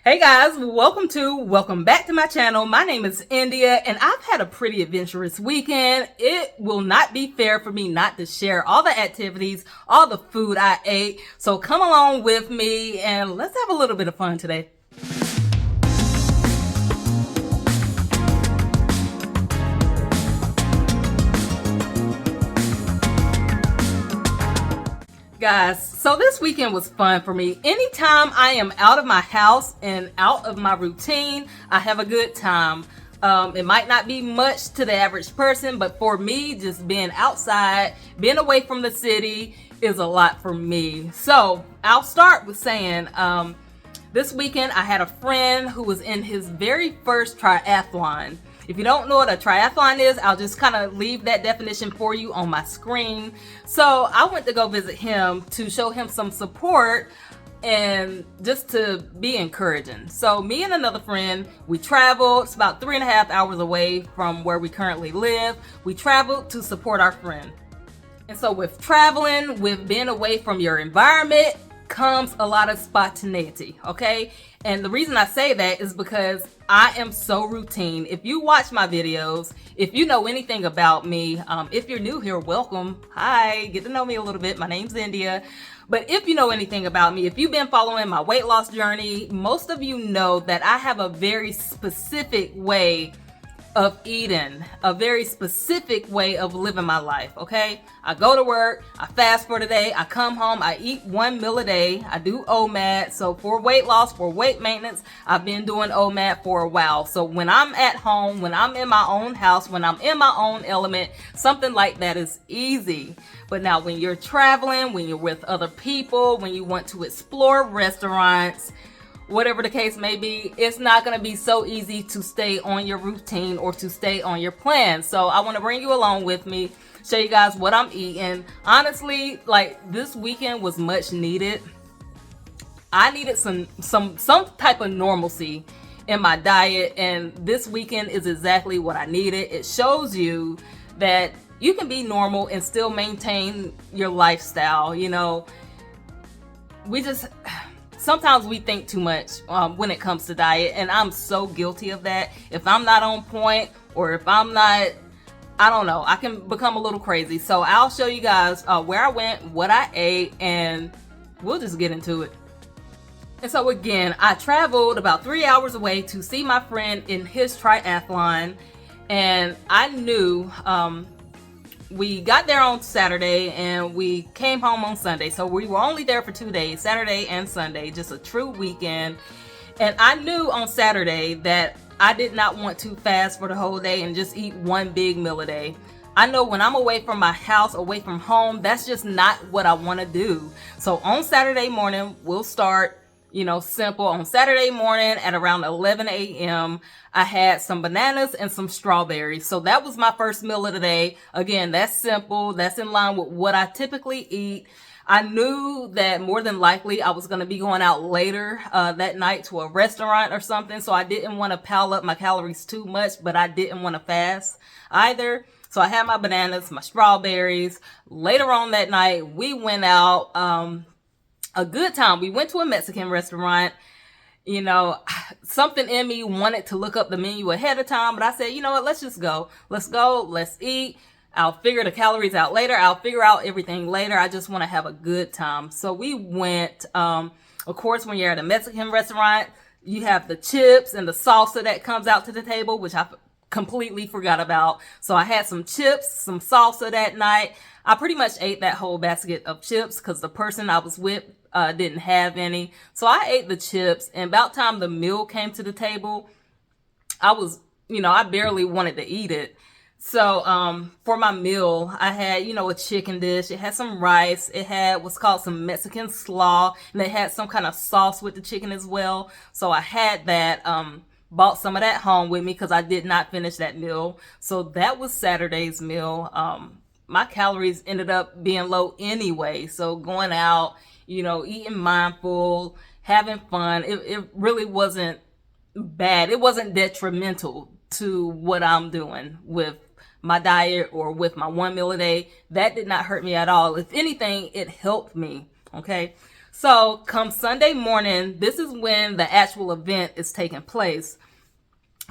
Hey guys, welcome back to my channel. My name is India and I've had a pretty adventurous weekend. It will not be fair for me not to share all the activities, all the food I ate. So come along with me and let's have a little bit of fun today. Guys, so this weekend was fun for me. Anytime I am out of my house and out of my routine, I have a good time. It might not be much to the average person, but for me, just being outside, being away from the city is a lot for me. So I'll start with saying, this weekend I had a friend who was in his very first triathlon. If you don't know what a triathlon is, I'll just kind of leave that definition for you on my screen. So I went to go visit him to show him some support and just to be encouraging. So me and another friend, we traveled. It's about 3.5 hours away from where we currently live. We traveled to support our friend. And so with traveling, with being away from your environment, comes a lot of spontaneity, okay? And the reason I say that is because I am so routine. If you watch my videos, if you know anything about me, if you're new here, welcome. Hi, get to know me a little bit. My name's India. But if you know anything about me, if you've been following my weight loss journey, most of you know that I have a very specific way of eating, a very specific way of living my life, okay? I go to work, I fast for the day, I come home, I eat 1 meal a day, I do OMAD. So for weight loss, for weight maintenance, I've been doing OMAD for a while. So when I'm at home, when I'm in my own house, when I'm in my own element, something like that is easy. But now when you're traveling, when you're with other people, when you want to explore restaurants, whatever the case may be, it's not going to be so easy to stay on your routine or to stay on your plan. So I want to bring you along with me, show you guys what I'm eating. Honestly, like this weekend was much needed. I needed some type of normalcy in my diet, and this weekend is exactly what I needed. It shows you that you can be normal and still maintain your lifestyle. You know, sometimes we think too much when it comes to diet, and I'm so guilty of that. If I'm not on point, or if I'm not, I don't know, I can become a little crazy. So I'll show you guys where I went, what I ate, and we'll just get into it. And so again, I traveled about 3 hours away to see my friend in his triathlon, and I knew we got there on Saturday and we came home on Sunday. So we were only there for 2 days, Saturday and Sunday, just a true weekend. And I knew on Saturday that I did not want to fast for the whole day and just eat 1 big meal a day. I know when I'm away from my house, away from home, that's just not what I want to do. So on Saturday morning, we'll start, you know, simple. On Saturday morning at around 11 a.m., I had some bananas and some strawberries. So that was my first meal of the day. Again, that's simple. That's in line with what I typically eat. I knew that more than likely I was going to be going out later that night to a restaurant or something. So I didn't want to pile up my calories too much, but I didn't want to fast either. So I had my bananas, my strawberries. Later on that night, we went out. A good time. We went to a Mexican restaurant. You know, something in me wanted to look up the menu ahead of time, but I said, you know what, let's just go. Let's go, let's eat. I'll figure the calories out later. I'll figure out everything later. I just want to have a good time. So we went, of course, when you're at a Mexican restaurant, you have the chips and the salsa that comes out to the table, which I completely forgot about. So I had some chips, some salsa that night. I pretty much ate that whole basket of chips because the person I was with didn't have any. So I ate the chips, and about time the meal came to the table, I was, you know, I barely wanted to eat it. So for my meal, I had, you know, a chicken dish. It had some rice. It had what's called some Mexican slaw, and it had some kind of sauce with the chicken as well. So I had that, bought some of that home with me because I did not finish that meal. So that was Saturday's meal. My calories ended up being low anyway. So going out, you know, eating mindful, having fun, it really wasn't bad. It wasn't detrimental to what I'm doing with my diet or with my 1 meal a day. That did not hurt me at all. If anything, it helped me. Okay. So come Sunday morning, this is when the actual event is taking place.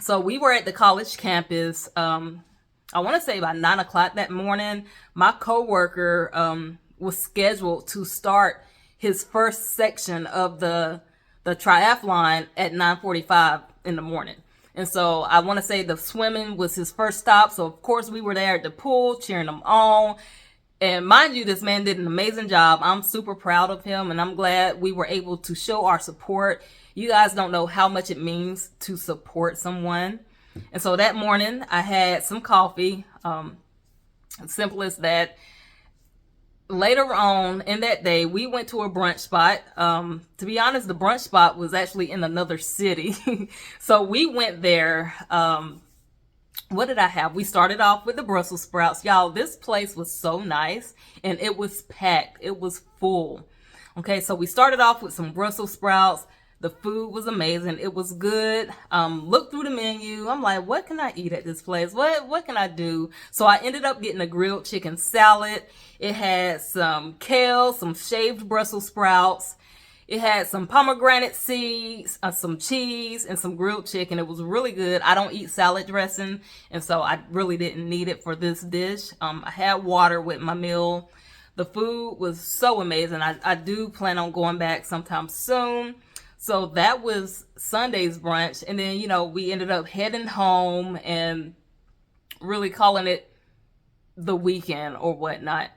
So we were at the college campus. I want to say about 9 o'clock that morning. My coworker was scheduled to start his first section of the triathlon at 9:45 in the morning. And so I want to say the swimming was his first stop. So of course we were there at the pool cheering him on. And mind you, this man did an amazing job. I'm super proud of him, and I'm glad we were able to show our support. You guys don't know how much it means to support someone. And so that morning I had some coffee, simple as that. Later on in that day, we went to a brunch spot. To be honest, the brunch spot was actually in another city. So we went there. What did I have? We started off with the Brussels sprouts. Y'all, this place was so nice and it was packed. It was full. Okay, so we started off with some Brussels sprouts. The food was amazing. It was good. Looked through the menu. I'm like, what can I eat at this place? What can I do? So I ended up getting a grilled chicken salad. It had some kale, some shaved Brussels sprouts. It had some pomegranate seeds, some cheese, and some grilled chicken. It was really good. I don't eat salad dressing, and so I really didn't need it for this dish. I had water with my meal. The food was so amazing. I do plan on going back sometime soon. So that was Sunday's brunch. And then, we ended up heading home and really calling it the weekend or whatnot.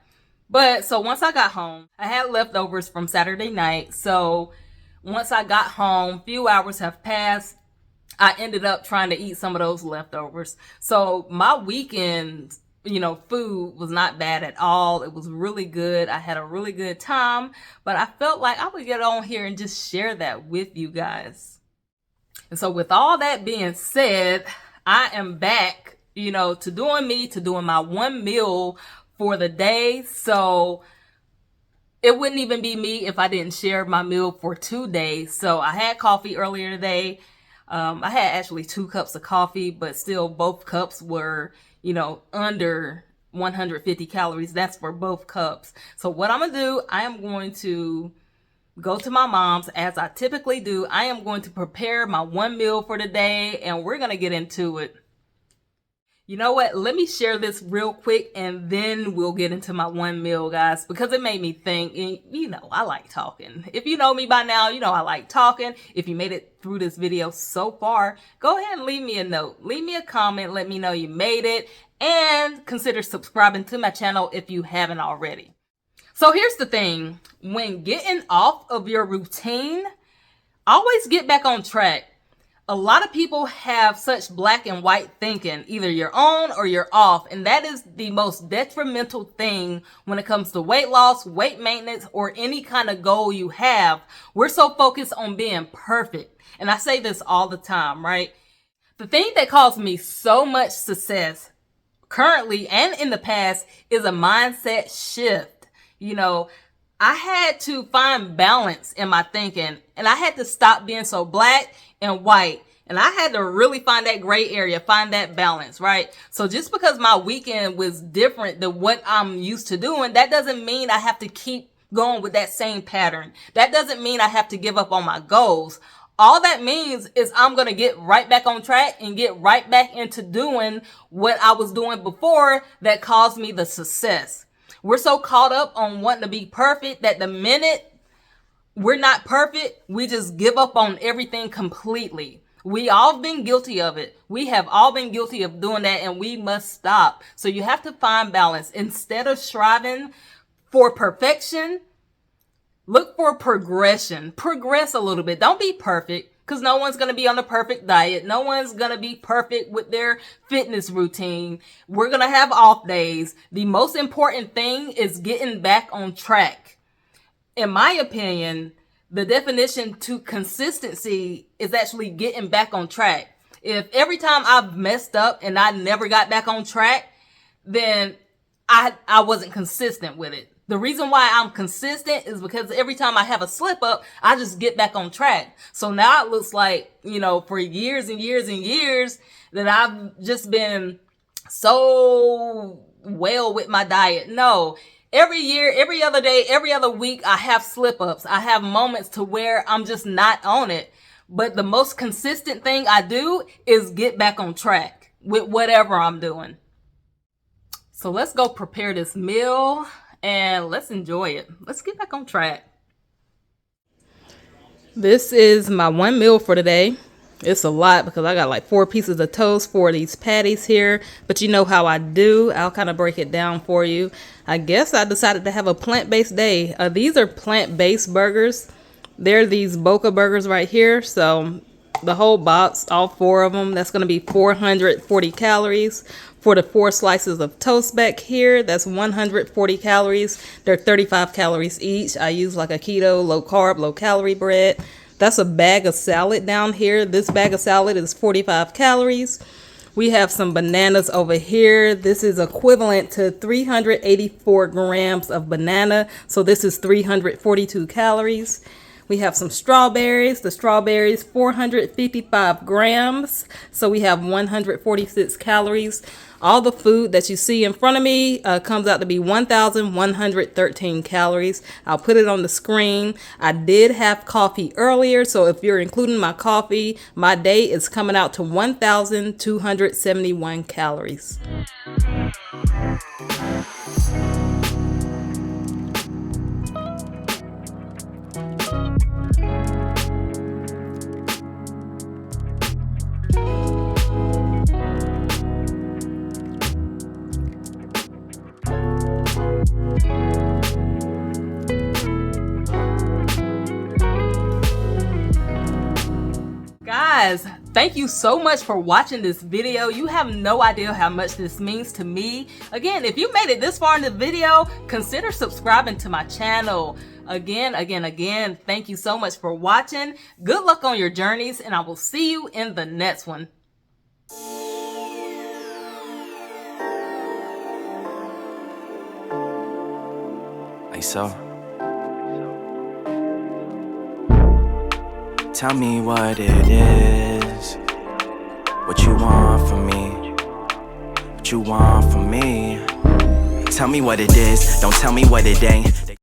But so once I got home, I had leftovers from Saturday night. So once I got home, few hours have passed. I ended up trying to eat some of those leftovers. So my weekend, food was not bad at all. It was really good. I had a really good time, but I felt like I would get on here and just share that with you guys. And so with all that being said, I am back, to doing my one meal for the day. So it wouldn't even be me if I didn't share my meal for 2 days. So I had coffee earlier today. I had actually 2 cups of coffee, but still both cups were, under 150 calories. That's for both cups. So what I'm going to do, I am going to go to my mom's as I typically do. I am going to prepare my one meal for the day, and we're going to get into it. You know what? Let me share this real quick and then we'll get into my one meal, guys, because it made me think. And I like talking. If you know me by now, I like talking. If you made it through this video so far, go ahead and leave me a note. Leave me a comment. Let me know you made it. And consider subscribing to my channel if you haven't already. So here's the thing. When getting off of your routine, always get back on track. A lot of people have such black and white thinking. Either you're on or you're off. And that is the most detrimental thing when it comes to weight loss, weight maintenance, or any kind of goal you have. We're so focused on being perfect. And I say this all the time, right? The thing that caused me so much success currently and in the past is a mindset shift. I had to find balance in my thinking, and I had to stop being so black and white. And I had to really find that gray area, find that balance, right? So just because my weekend was different than what I'm used to doing, that doesn't mean I have to keep going with that same pattern. That doesn't mean I have to give up on my goals. All that means is I'm going to get right back on track and get right back into doing what I was doing before that caused me the success. We're so caught up on wanting to be perfect that the minute we're not perfect, we just give up on everything completely. We all been guilty of it. We have all been guilty of doing that, and we must stop. So you have to find balance. Instead of striving for perfection, look for progression. Progress a little bit. Don't be perfect, because no one's going to be on the perfect diet. No one's going to be perfect with their fitness routine. We're going to have off days. The most important thing is getting back on track. In my opinion, the definition to consistency is actually getting back on track. If every time I've messed up and I never got back on track, then I wasn't consistent with it. The reason why I'm consistent is because every time I have a slip up, I just get back on track. So now it looks like, for years and years and years that I've just been so well with my diet. No, Every year, every other day, every other week, I have slip-ups. I have moments to where I'm just not on it. But the most consistent thing I do is get back on track with whatever I'm doing. So let's go prepare this meal and let's enjoy it. Let's get back on track. This is my one meal for today. It's a lot because I got like 4 pieces of toast, 4 of these patties here. But you know how I do. I'll kind of break it down for you. I guess I decided to have a plant-based day. These are plant-based burgers. They're these Boca burgers right here. So the whole box, all 4 of them, that's going to be 440 calories. For the 4 slices of toast back here, that's 140 calories. They're 35 calories each. I use like a keto, low carb, low calorie bread. That's a bag of salad down here. This bag of salad is 45 calories. We have some bananas over here. This is equivalent to 384 grams of banana. So this is 342 calories. We have some strawberries. The strawberries, 455 grams. So we have 146 calories. All the food that you see in front of me comes out to be 1,113 calories. I'll put it on the screen. I did have coffee earlier, so if you're including my coffee, my day is coming out to 1,271 calories. Guys, thank you so much for watching this video. You have no idea how much this means to me. Again, if you made it this far in the video, consider subscribing to my channel. Again, thank you so much for watching. Good luck on your journeys, and I will see you in the next one. So tell me what it is, what you want from me, what you want from me. Tell me what it is, don't tell me what it ain't.